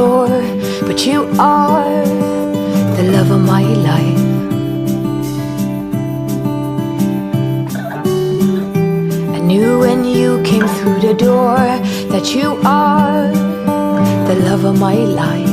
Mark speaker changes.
Speaker 1: before, but you are the love of my life. I knew when you came through the door that you are the love of my life.